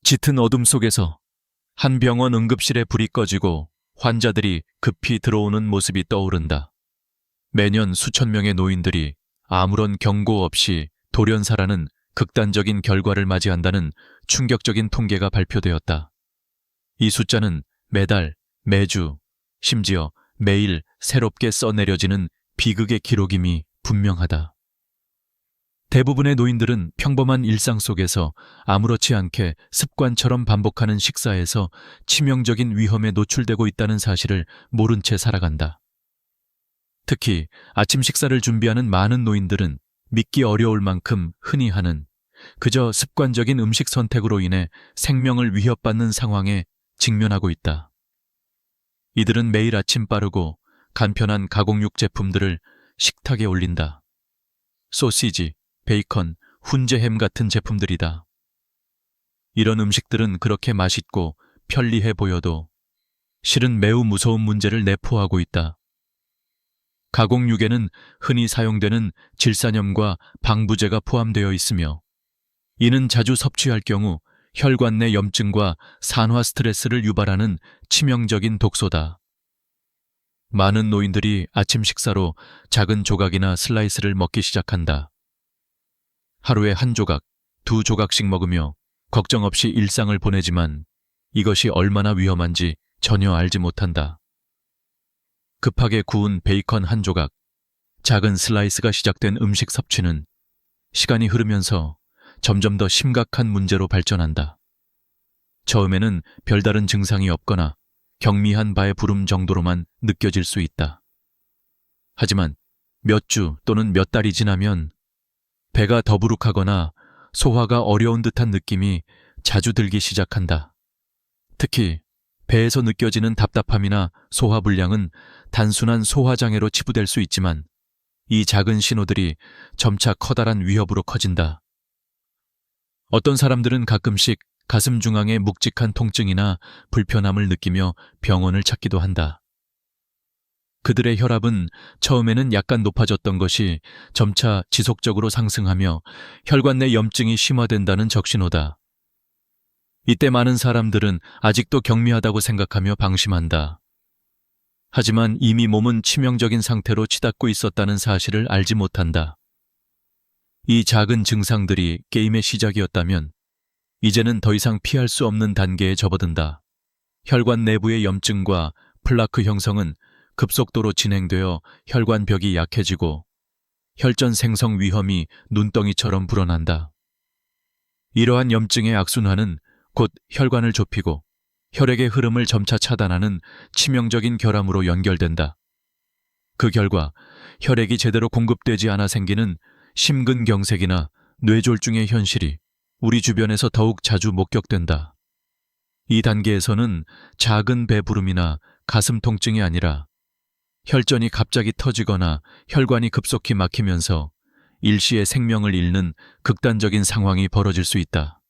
짙은 어둠 속에서 한 병원 응급실에 불이 꺼지고 환자들이 급히 들어오는 모습이 떠오른다. 매년 수천 명의 노인들이 아무런 경고 없이 돌연사라는 극단적인 결과를 맞이한다는 충격적인 통계가 발표되었다. 이 숫자는 매달, 매주, 심지어 매일 새롭게 써내려지는 비극의 기록임이 분명하다. 대부분의 노인들은 평범한 일상 속에서 아무렇지 않게 습관처럼 반복하는 식사에서 치명적인 위험에 노출되고 있다는 사실을 모른 채 살아간다. 특히 아침 식사를 준비하는 많은 노인들은 믿기 어려울 만큼 흔히 하는 그저 습관적인 음식 선택으로 인해 생명을 위협받는 상황에 직면하고 있다. 이들은 매일 아침 빠르고 간편한 가공육 제품들을 식탁에 올린다. 소시지, 베이컨, 훈제 햄 같은 제품들이다. 이런 음식들은 그렇게 맛있고 편리해 보여도 실은 매우 무서운 문제를 내포하고 있다. 가공육에는 흔히 사용되는 질산염과 방부제가 포함되어 있으며 이는 자주 섭취할 경우 혈관 내 염증과 산화 스트레스를 유발하는 치명적인 독소다. 많은 노인들이 아침 식사로 작은 조각이나 슬라이스를 먹기 시작한다. 하루에 한 조각, 두 조각씩 먹으며 걱정 없이 일상을 보내지만 이것이 얼마나 위험한지 전혀 알지 못한다. 급하게 구운 베이컨 한 조각, 작은 슬라이스가 시작된 음식 섭취는 시간이 흐르면서 점점 더 심각한 문제로 발전한다. 처음에는 별다른 증상이 없거나 경미한 바의 부름 정도로만 느껴질 수 있다. 하지만 몇 주 또는 몇 달이 지나면 배가 더부룩하거나 소화가 어려운 듯한 느낌이 자주 들기 시작한다. 특히 배에서 느껴지는 답답함이나 소화불량은 단순한 소화장애로 치부될 수 있지만 이 작은 신호들이 점차 커다란 위협으로 커진다. 어떤 사람들은 가끔씩 가슴 중앙에 묵직한 통증이나 불편함을 느끼며 병원을 찾기도 한다. 그들의 혈압은 처음에는 약간 높아졌던 것이 점차 지속적으로 상승하며 혈관 내 염증이 심화된다는 적신호다. 이때 많은 사람들은 아직도 경미하다고 생각하며 방심한다. 하지만 이미 몸은 치명적인 상태로 치닫고 있었다는 사실을 알지 못한다. 이 작은 증상들이 게임의 시작이었다면 이제는 더 이상 피할 수 없는 단계에 접어든다. 혈관 내부의 염증과 플라크 형성은 급속도로 진행되어 혈관벽이 약해지고 혈전 생성 위험이 눈덩이처럼 불어난다. 이러한 염증의 악순환은 곧 혈관을 좁히고 혈액의 흐름을 점차 차단하는 치명적인 결함으로 연결된다. 그 결과 혈액이 제대로 공급되지 않아 생기는 심근경색이나 뇌졸중의 현실이 우리 주변에서 더욱 자주 목격된다. 이 단계에서는 작은 배부름이나 가슴 통증이 아니라 혈전이 갑자기 터지거나 혈관이 급속히 막히면서 일시에 생명을 잃는 극단적인 상황이 벌어질 수 있다.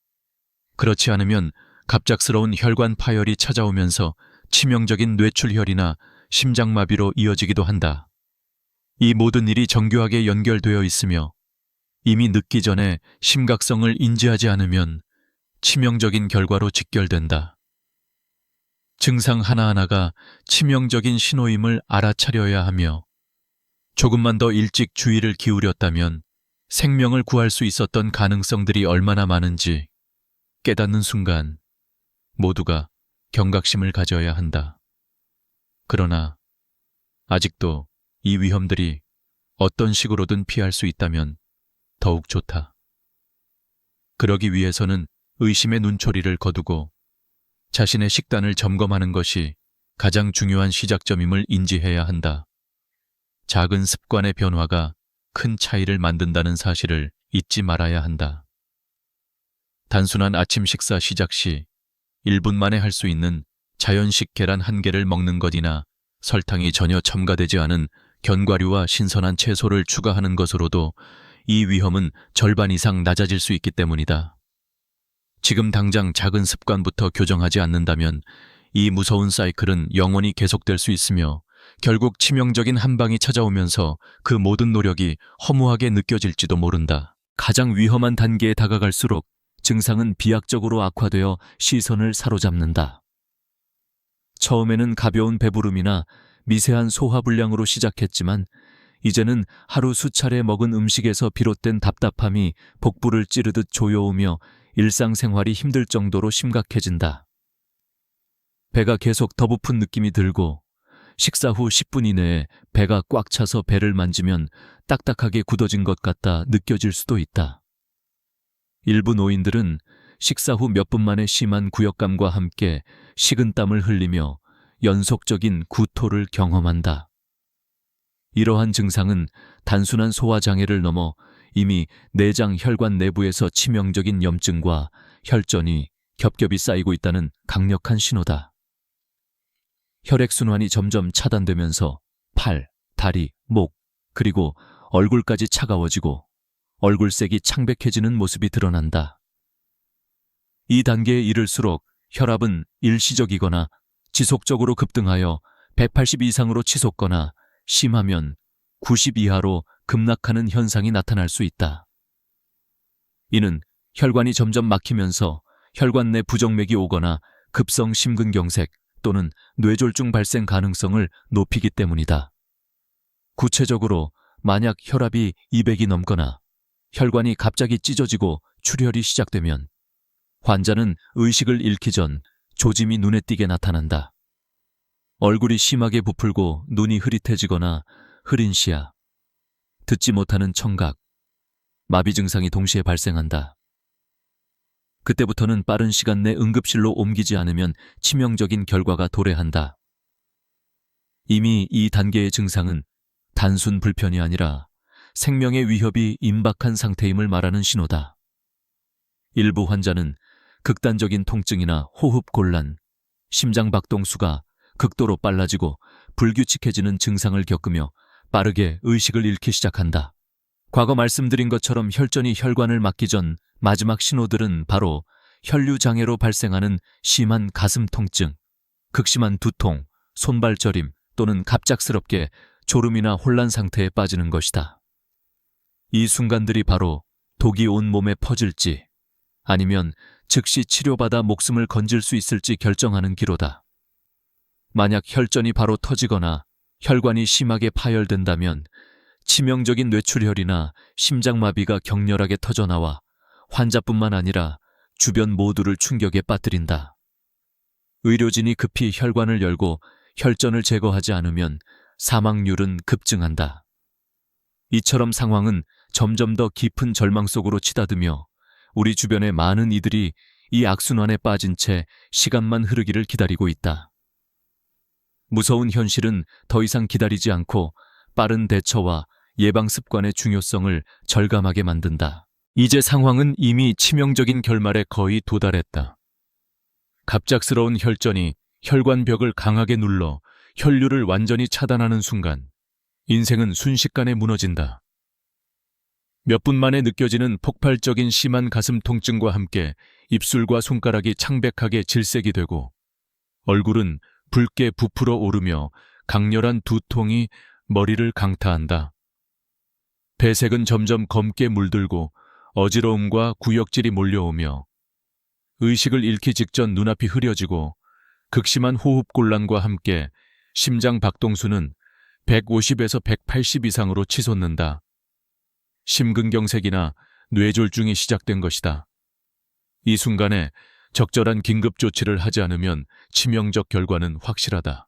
그렇지 않으면 갑작스러운 혈관 파열이 찾아오면서 치명적인 뇌출혈이나 심장마비로 이어지기도 한다. 이 모든 일이 정교하게 연결되어 있으며 이미 늦기 전에 심각성을 인지하지 않으면 치명적인 결과로 직결된다. 증상 하나하나가 치명적인 신호임을 알아차려야 하며 조금만 더 일찍 주의를 기울였다면 생명을 구할 수 있었던 가능성들이 얼마나 많은지 깨닫는 순간 모두가 경각심을 가져야 한다. 그러나 아직도 이 위험들이 어떤 식으로든 피할 수 있다면 더욱 좋다. 그러기 위해서는 의심의 눈초리를 거두고 자신의 식단을 점검하는 것이 가장 중요한 시작점임을 인지해야 한다. 작은 습관의 변화가 큰 차이를 만든다는 사실을 잊지 말아야 한다. 단순한 아침 식사 시작 시 1분 만에 할 수 있는 자연식 계란 1개를 먹는 것이나 설탕이 전혀 첨가되지 않은 견과류와 신선한 채소를 추가하는 것으로도 이 위험은 절반 이상 낮아질 수 있기 때문이다. 지금 당장 작은 습관부터 교정하지 않는다면 이 무서운 사이클은 영원히 계속될 수 있으며 결국 치명적인 한 방이 찾아오면서 그 모든 노력이 허무하게 느껴질지도 모른다. 가장 위험한 단계에 다가갈수록 증상은 비약적으로 악화되어 시선을 사로잡는다. 처음에는 가벼운 배부름이나 미세한 소화불량으로 시작했지만 이제는 하루 수차례 먹은 음식에서 비롯된 답답함이 복부를 찌르듯 조여오며 일상생활이 힘들 정도로 심각해진다. 배가 계속 더부푼 느낌이 들고 식사 후 10분 이내에 배가 꽉 차서 배를 만지면 딱딱하게 굳어진 것 같다 느껴질 수도 있다. 일부 노인들은 식사 후 몇 분 만에 심한 구역감과 함께 식은땀을 흘리며 연속적인 구토를 경험한다. 이러한 증상은 단순한 소화장애를 넘어 이미 내장 혈관 내부에서 치명적인 염증과 혈전이 겹겹이 쌓이고 있다는 강력한 신호다. 혈액순환이 점점 차단되면서 팔, 다리, 목, 그리고 얼굴까지 차가워지고 얼굴색이 창백해지는 모습이 드러난다. 이 단계에 이를수록 혈압은 일시적이거나 지속적으로 급등하여 180 이상으로 치솟거나 심하면 90 이하로 급락하는 현상이 나타날 수 있다. 이는 혈관이 점점 막히면서 혈관 내 부정맥이 오거나 급성 심근경색 또는 뇌졸중 발생 가능성을 높이기 때문이다. 구체적으로 만약 혈압이 200이 넘거나 혈관이 갑자기 찢어지고 출혈이 시작되면 환자는 의식을 잃기 전 조짐이 눈에 띄게 나타난다. 얼굴이 심하게 부풀고 눈이 흐릿해지거나 흐린 시야, 듣지 못하는 청각, 마비 증상이 동시에 발생한다. 그때부터는 빠른 시간 내 응급실로 옮기지 않으면 치명적인 결과가 도래한다. 이미 이 단계의 증상은 단순 불편이 아니라 생명의 위협이 임박한 상태임을 말하는 신호다. 일부 환자는 극단적인 통증이나 호흡 곤란, 심장 박동수가 극도로 빨라지고 불규칙해지는 증상을 겪으며 빠르게 의식을 잃기 시작한다. 과거 말씀드린 것처럼 혈전이 혈관을 막기 전 마지막 신호들은 바로 혈류장애로 발생하는 심한 가슴 통증, 극심한 두통, 손발 저림 또는 갑작스럽게 졸음이나 혼란 상태에 빠지는 것이다. 이 순간들이 바로 독이 온 몸에 퍼질지 아니면 즉시 치료받아 목숨을 건질 수 있을지 결정하는 기로다. 만약 혈전이 바로 터지거나 혈관이 심하게 파열된다면 치명적인 뇌출혈이나 심장마비가 격렬하게 터져나와 환자뿐만 아니라 주변 모두를 충격에 빠뜨린다. 의료진이 급히 혈관을 열고 혈전을 제거하지 않으면 사망률은 급증한다. 이처럼 상황은 점점 더 깊은 절망 속으로 치닫으며 우리 주변의 많은 이들이 이 악순환에 빠진 채 시간만 흐르기를 기다리고 있다. 무서운 현실은 더 이상 기다리지 않고 빠른 대처와 예방 습관의 중요성을 절감하게 만든다. 이제 상황은 이미 치명적인 결말에 거의 도달했다. 갑작스러운 혈전이 혈관벽을 강하게 눌러 혈류를 완전히 차단하는 순간 인생은 순식간에 무너진다. 몇 분 만에 느껴지는 폭발적인 심한 가슴 통증과 함께 입술과 손가락이 창백하게 질색이 되고 얼굴은 붉게 부풀어 오르며 강렬한 두통이 머리를 강타한다. 배색은 점점 검게 물들고 어지러움과 구역질이 몰려오며 의식을 잃기 직전 눈앞이 흐려지고 극심한 호흡곤란과 함께 심장 박동수는 150에서 180 이상으로 치솟는다. 심근경색이나 뇌졸중이 시작된 것이다. 이 순간에 적절한 긴급 조치를 하지 않으면 치명적 결과는 확실하다.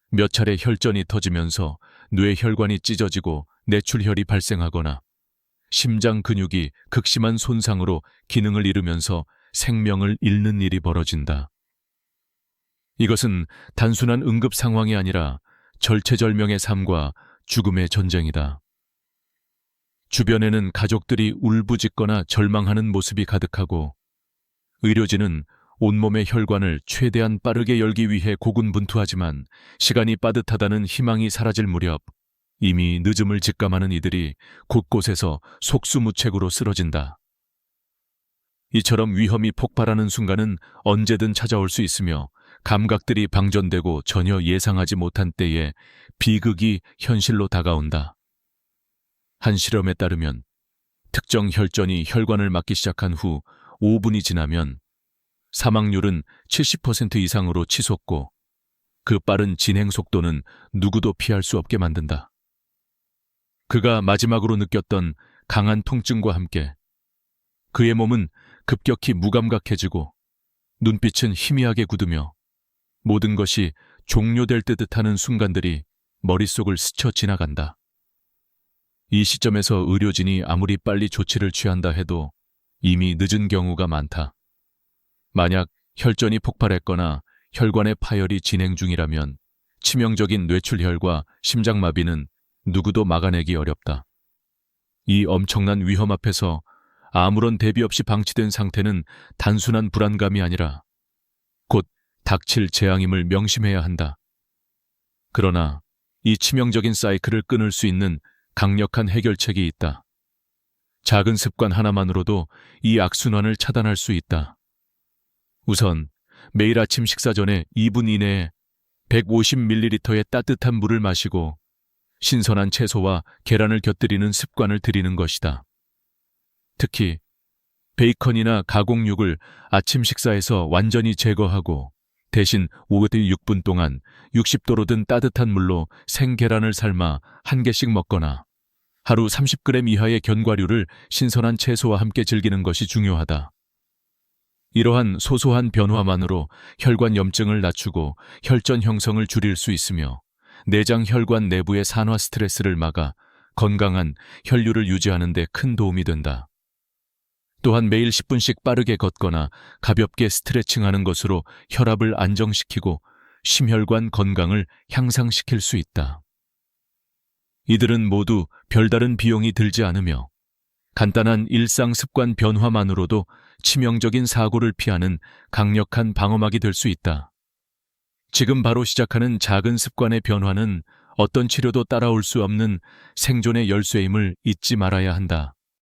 몇 차례 혈전이 터지면서 뇌혈관이 찢어지고 뇌출혈이 발생하거나 심장 근육이 극심한 손상으로 기능을 잃으면서 생명을 잃는 일이 벌어진다. 이것은 단순한 응급 상황이 아니라 절체절명의 삶과 죽음의 전쟁이다. 주변에는 가족들이 울부짖거나 절망하는 모습이 가득하고 의료진은 온몸의 혈관을 최대한 빠르게 열기 위해 고군분투하지만 시간이 빠듯하다는 희망이 사라질 무렵 이미 늦음을 직감하는 이들이 곳곳에서 속수무책으로 쓰러진다. 이처럼 위험이 폭발하는 순간은 언제든 찾아올 수 있으며 감각들이 방전되고 전혀 예상하지 못한 때에 비극이 현실로 다가온다. 한 실험에 따르면 특정 혈전이 혈관을 막기 시작한 후 5분이 지나면 사망률은 70% 이상으로 치솟고 그 빠른 진행 속도는 누구도 피할 수 없게 만든다. 그가 마지막으로 느꼈던 강한 통증과 함께 그의 몸은 급격히 무감각해지고 눈빛은 희미하게 굳으며 모든 것이 종료될 듯 하는 순간들이 머릿속을 스쳐 지나간다. 이 시점에서 의료진이 아무리 빨리 조치를 취한다 해도 이미 늦은 경우가 많다. 만약 혈전이 폭발했거나 혈관의 파열이 진행 중이라면 치명적인 뇌출혈과 심장마비는 누구도 막아내기 어렵다. 이 엄청난 위험 앞에서 아무런 대비 없이 방치된 상태는 단순한 불안감이 아니라 곧 닥칠 재앙임을 명심해야 한다. 그러나 이 치명적인 사이클을 끊을 수 있는 강력한 해결책이 있다. 작은 습관 하나만으로도 이 악순환을 차단할 수 있다. 우선 매일 아침 식사 전에 2분 이내에 150ml의 따뜻한 물을 마시고 신선한 채소와 계란을 곁들이는 습관을 들이는 것이다. 특히 베이컨이나 가공육을 아침 식사에서 완전히 제거하고 대신 5에서 6분 동안 60도로 든 따뜻한 물로 생계란을 삶아 한 개씩 먹거나 하루 30g 이하의 견과류를 신선한 채소와 함께 즐기는 것이 중요하다. 이러한 소소한 변화만으로 혈관 염증을 낮추고 혈전 형성을 줄일 수 있으며 내장 혈관 내부의 산화 스트레스를 막아 건강한 혈류를 유지하는 데 큰 도움이 된다. 또한 매일 10분씩 빠르게 걷거나 가볍게 스트레칭하는 것으로 혈압을 안정시키고 심혈관 건강을 향상시킬 수 있다. 이들은 모두 별다른 비용이 들지 않으며 간단한 일상 습관 변화만으로도 치명적인 사고를 피하는 강력한 방어막이 될 수 있다. 지금 바로 시작하는 작은 습관의 변화는 어떤 치료도 따라올 수 없는 생존의 열쇠임을 잊지 말아야 한다.